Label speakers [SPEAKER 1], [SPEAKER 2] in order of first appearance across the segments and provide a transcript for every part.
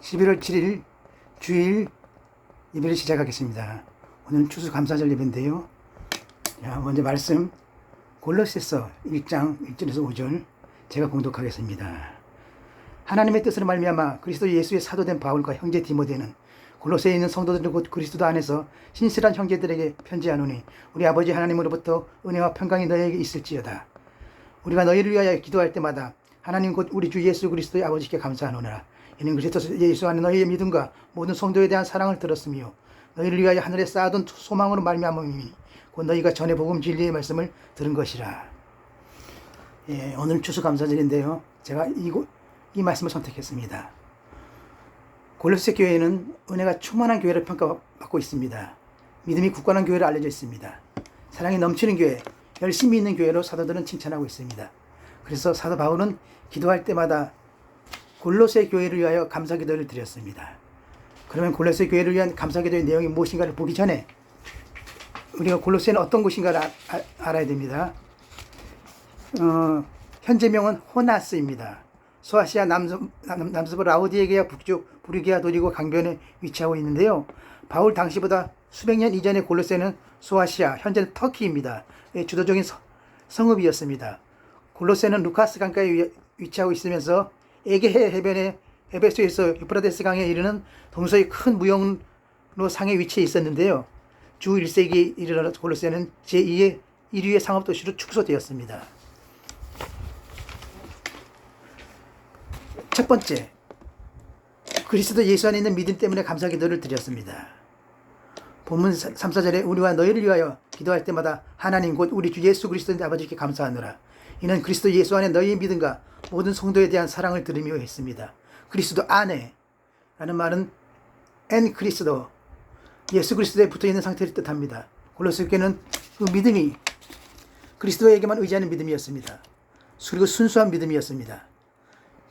[SPEAKER 1] 11월 7일 주일 예배를 시작하겠습니다. 오늘은 추수감사절 예배인데요. 자, 먼저 말씀 골로새서 1장 1절에서 5절 제가 봉독하겠습니다. 하나님의 뜻으로 말미암아 그리스도 예수의 사도된 바울과 형제 디모데는 골로새에 있는 성도들 곧 그리스도 안에서 신실한 형제들에게 편지하노니 우리 아버지 하나님으로부터 은혜와 평강이 너희에게 있을지어다. 우리가 너희를 위하여 기도할 때마다 하나님 곧 우리 주 예수 그리스도의 아버지께 감사하노라. 이는 그리스도 예수 안에 너희의 믿음과 모든 성도에 대한 사랑을 들었으며 너희를 위하여 하늘에 쌓아둔 소망으로 말미암음이니 곧 너희가 전에 복음 진리의 말씀을 들은 것이라. 오늘 추수감사절인데요. 제가 이 말씀을 선택했습니다. 골로새 교회는 은혜가 충만한 교회를 평가받고 있습니다. 믿음이 굳건한 교회로 알려져 있습니다. 사랑이 넘치는 교회, 열심히 있는 교회로 사도들은 칭찬하고 있습니다. 그래서 사도 바울은 기도할 때마다 골로새 교회를 위하여 감사기도를 드렸습니다. 그러면 골로새 교회를 위한 감사기도의 내용이 무엇인가를 보기 전에 우리가 골로새는 어떤 곳인가를 알아야 됩니다. 현재명은 호나스입니다. 소아시아 남서부 라우디게아 북쪽 부르기아 도리고 강변에 위치하고 있는데요. 바울 당시보다 수백 년 이전의 골로새는 소아시아, 현재는 터키입니다. 주도적인 성읍이었습니다. 골로새는 루카스 강가에 위치하고 있으면서 에게해 해변의 에베소에서 유프라데스 강에 이르는 동서의 큰 무역로 상에 위치해 있었는데요. 주 1세기 이르러 골로새는 제2의 1위의 상업도시로 축소되었습니다. 첫 번째, 그리스도 예수 안에 있는 믿음 때문에 감사기도를 드렸습니다. 본문 3, 4절에 우리와 너희를 위하여 기도할 때마다 하나님 곧 우리 주 예수 그리스도의 아버지께 감사하노라. 이는 그리스도 예수 안에 너희의 믿음과 모든 성도에 대한 사랑을 들으며 했습니다. 그리스도 안에 라는 말은 엔 그리스도, 예수 그리스도에 붙어있는 상태를 뜻합니다. 골로새 교회는 그 믿음이 그리스도에게만 의지하는 믿음이었습니다. 그리고 순수한 믿음이었습니다.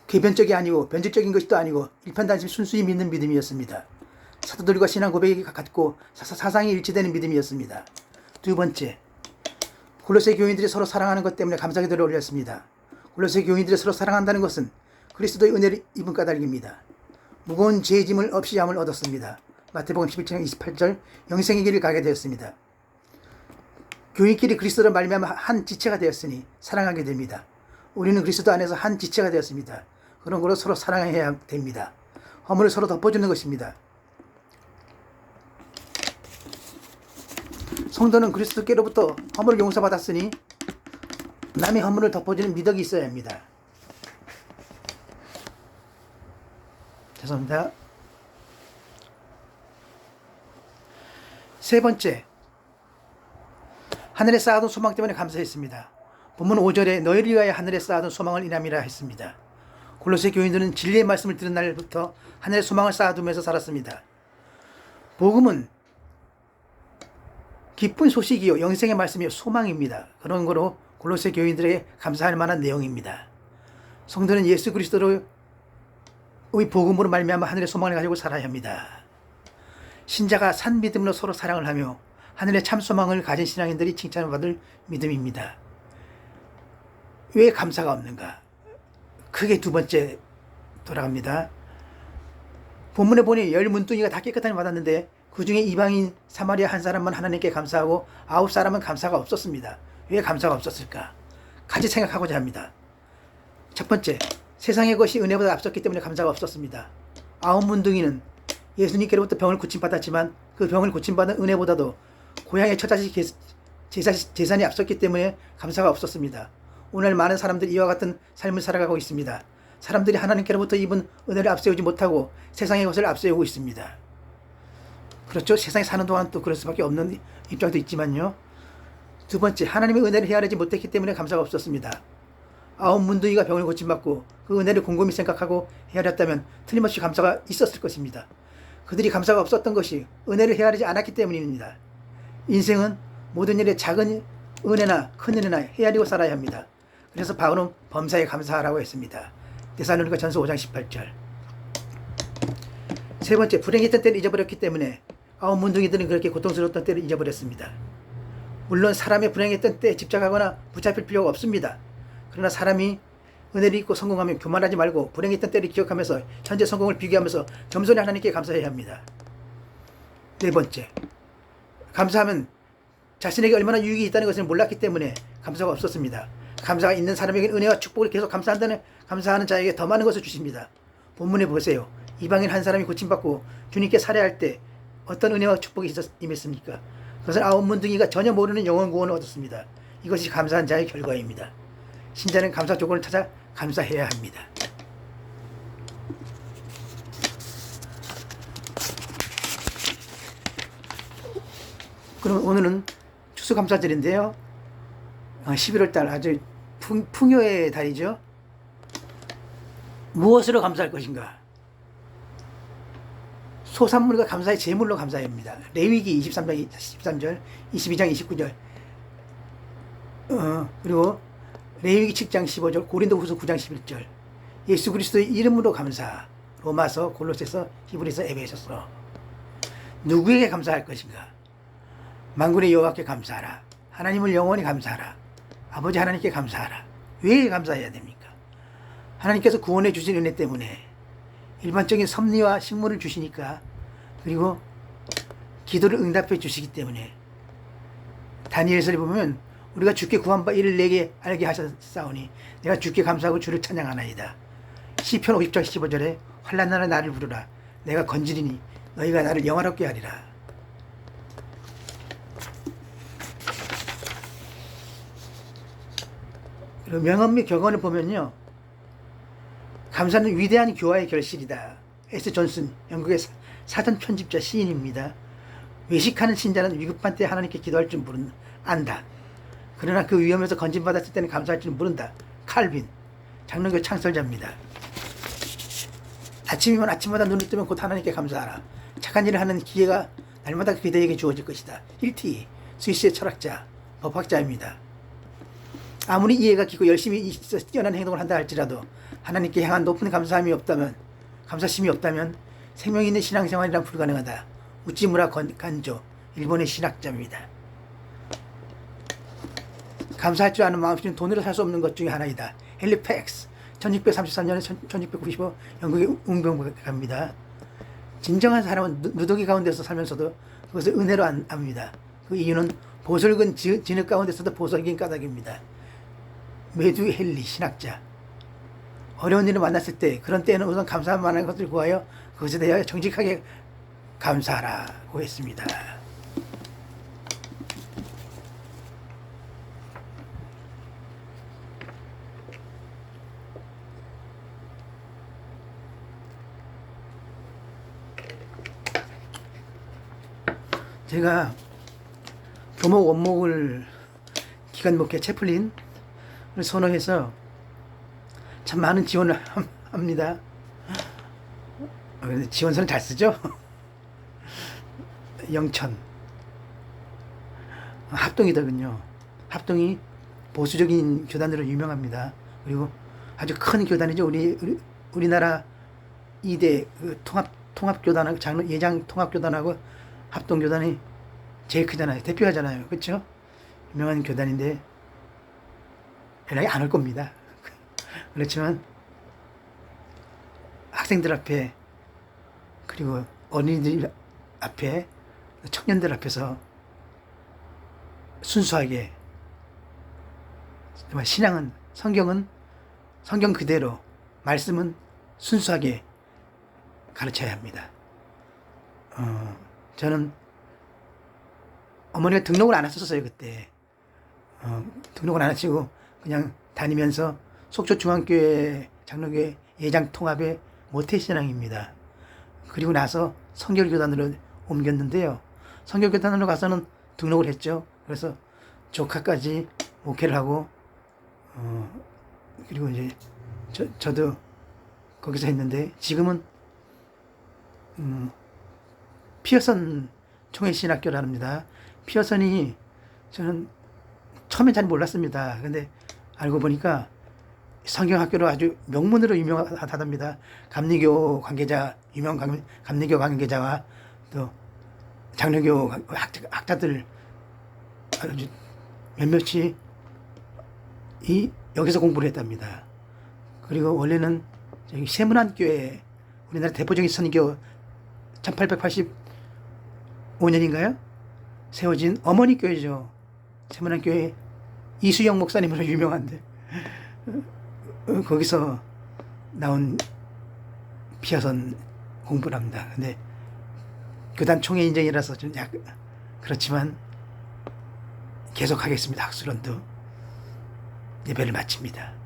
[SPEAKER 1] 궤변적이 아니고 변질적인 것도 아니고 일편단심 순수히 믿는 믿음이었습니다. 사도들과 신앙 고백이 같고 사상이 일치되는 믿음이었습니다. 두 번째, 골로새 교인들이 서로 사랑하는 것 때문에 감사기도를 올렸습니다. 골로새 교인들이 서로 사랑한다는 것은 그리스도의 은혜를 입은 까닭입니다. 무거운 죄의 짐을 없이 함을 얻었습니다. 마태복음 11장 28절 영생의 길을 가게 되었습니다. 교인끼리 그리스도로 말미암아 한 지체가 되었으니 사랑하게 됩니다. 우리는 그리스도 안에서 한 지체가 되었습니다. 그런 거로 서로 사랑해야 됩니다. 허물을 서로 덮어주는 것입니다. 성도는 그리스도께로부터 허물을 용서받았으니 남의 허물을 덮어주는 미덕이 있어야 합니다. 죄송합니다. 세 번째, 하늘에 쌓아둔 소망 때문에 감사했습니다. 본문 5절에 너희를 위하여 하늘에 쌓아둔 소망을 인함이라 했습니다. 골로새 교인들은 진리의 말씀을 들은 날부터 하늘에 소망을 쌓아두면서 살았습니다. 복음은 기쁜 소식이요 영생의 말씀이요 소망입니다. 그런 거로 골로새 교인들에게 감사할 만한 내용입니다. 성도는 예수 그리스도의 복음으로 말미암아 하늘의 소망을 가지고 살아야 합니다. 신자가 산 믿음으로 서로 사랑을 하며 하늘의 참 소망을 가진 신앙인들이 칭찬을 받을 믿음입니다. 왜 감사가 없는가? 크게 두 번째 돌아갑니다. 본문에 보니 10문둥이가 다 깨끗함을 받았는데 그 중에 이방인 사마리아 한 사람만 하나님께 감사하고 9사람은 감사가 없었습니다. 왜 감사가 없었을까? 같이 생각하고자 합니다. 첫 번째, 세상의 것이 은혜보다 앞섰기 때문에 감사가 없었습니다. 9문둥이는 예수님께로부터 병을 고침받았지만 그 병을 고침받은 은혜보다도 고향의 처자식 재산이 앞섰기 때문에 감사가 없었습니다. 오늘 많은 사람들이 이와 같은 삶을 살아가고 있습니다. 사람들이 하나님께로부터 입은 은혜를 앞세우지 못하고 세상의 것을 앞세우고 있습니다. 그렇죠? 세상에 사는 동안 또 그럴 수밖에 없는 입장도 있지만요. 두 번째, 하나님의 은혜를 헤아리지 못했기 때문에 감사가 없었습니다. 9문둥이가 병을 고침받고 그 은혜를 곰곰이 생각하고 헤아렸다면 틀림없이 감사가 있었을 것입니다. 그들이 감사가 없었던 것이 은혜를 헤아리지 않았기 때문입니다. 인생은 모든 일에 작은 은혜나 큰 은혜나 헤아리고 살아야 합니다. 그래서 바울은 범사에 감사하라고 했습니다. 데살로니가 전서 5장 18절. 세 번째, 불행했던 때를 잊어버렸기 때문에 9문둥이들은 그렇게 고통스러웠던 때를 잊어버렸습니다. 물론 사람의 불행했던 때에 집착하거나 붙잡힐 필요가 없습니다. 그러나 사람이 은혜를 입고 성공하면 교만하지 말고 불행했던 때를 기억하면서 현재 성공을 비교하면서 겸손히 하나님께 감사해야 합니다. 네 번째, 감사하면 자신에게 얼마나 유익이 있다는 것을 몰랐기 때문에 감사가 없었습니다. 감사가 있는 사람에게는 은혜와 축복을 계속 감사하는 자에게 더 많은 것을 주십니다. 본문에 보세요. 이방인 한 사람이 고침받고 주님께 살해할 때 어떤 은혜와 축복이 임했습니까? 그것은 아홉 문둥이가 전혀 모르는 영혼 구원을 얻었습니다. 이것이 감사한 자의 결과입니다. 신자는 감사 조건을 찾아 감사해야 합니다. 그럼 오늘은 추수감사절인데요. 11월달 아주 풍요의 달이죠. 무엇으로 감사할 것인가? 소산물과 감사의 제물로 감사해야 합니다. 레위기 23장 13절, 22장 29절, 그리고 레위기 7장 15절, 고린도후서 9장 11절. 예수 그리스도의 이름으로 감사. 로마서, 골로새서, 히브리서, 에베소서. 누구에게 감사할 것인가? 만군의 여호와께 감사하라. 하나님을 영원히 감사하라. 아버지 하나님께 감사하라. 왜 감사해야 됩니까? 하나님께서 구원해 주신 은혜 때문에 일반적인 섭리와 식물을 주시니까, 그리고 기도를 응답해 주시기 때문에. 다니엘서에 보면 우리가 주께 구한 바 이를 내게 알게 하셨사오니 내가 주께 감사하고 주를 찬양하나이다. 시편 50장 15절에 환난 날에 나를 부르라. 내가 건지리니 너희가 나를 영화롭게 하리라. 그리고 명언 및 격언을 보면요, 감사는 위대한 교화의 결실이다. S. 존슨, 영국의 사전 편집자 시인입니다. 외식하는 신자는 위급한 때 하나님께 기도할 줄 안다. 그러나 그 위험에서 건진받았을 때는 감사할 줄 모른다. 칼빈, 장로교 창설자입니다. 아침이면 아침마다 눈을 뜨면 곧 하나님께 감사하라. 착한 일을 하는 기회가 날마다 그대에게 주어질 것이다. 힐티, 스위스의 철학자, 법학자입니다. 아무리 이해가 깊고 열심히 뛰어난 행동을 한다 할지라도 하나님께 향한 높은 감사심이 없다면 생명 있는 신앙생활이란 불가능하다. 우찌무라 간조, 일본의 신학자입니다. 감사할 줄 아는 마음씨는 돈으로 살 수 없는 것 중에 하나이다. 헬리팩스, 1633년에 1695, 영국의 웅병가입니다. 진정한 사람은 누더기 가운데서 살면서도 그것을 은혜로 압니다. 그 이유는 보솔근 진흙 가운데서도 보석인 까닭입니다. 메두 헬리 신학자. 어려운 일을 만났을 때, 그런 때에는 우선 감사할 만한 것을 구하여 그것에 대하여 정직하게 감사하라고 했습니다. 제가 교목 원목을 기간 목회 채플린을 선호해서 참 많은 지원을 합니다. 지원서는 잘 쓰죠. 영천 합동이더군요. 합동이 보수적인 교단으로 유명합니다. 그리고 아주 큰 교단이죠. 우리나라 2대 그 통합교단하고 예장 통합교단하고 합동교단이 제일 크잖아요. 대표하잖아요. 그렇죠? 유명한 교단인데 연락이 안 올 겁니다. 그렇지만 학생들 앞에, 그리고 어린이들 앞에, 청년들 앞에서 순수하게, 정말 신앙은, 성경은 성경 그대로, 말씀은 순수하게 가르쳐야 합니다. 저는 어머니가 등록을 안 하셨어요. 그때 등록을 안 하시고 그냥 다니면서 속초중앙교회 장로교회 예장통합의 모태신앙입니다. 그리고 나서 성결교단으로 옮겼는데요. 성결교단으로 가서는 등록을 했죠. 그래서 조카까지 목회를 하고, 그리고 이제 저도 거기서 했는데, 지금은 피어선 총회신학교랍니다. 피어선이, 저는 처음에 잘 몰랐습니다. 근데 알고 보니까 성경학교로 아주 명문으로 유명하답니다. 감리교 관계자, 유명 감리교 관계자와 또 장로교 학자들 아주 몇몇이 여기서 공부를 했답니다. 그리고 원래는 저기 세문안교회 우리나라 대표적인 선교 1885년인가요? 세워진 어머니 교회죠. 세문안교회 이수영 목사님으로 유명한데 거기서 나온 피아선 공부를 합니다. 근데 교단 총회 인정이라서 좀 그렇지만 계속하겠습니다. 학술론도 예배를 마칩니다.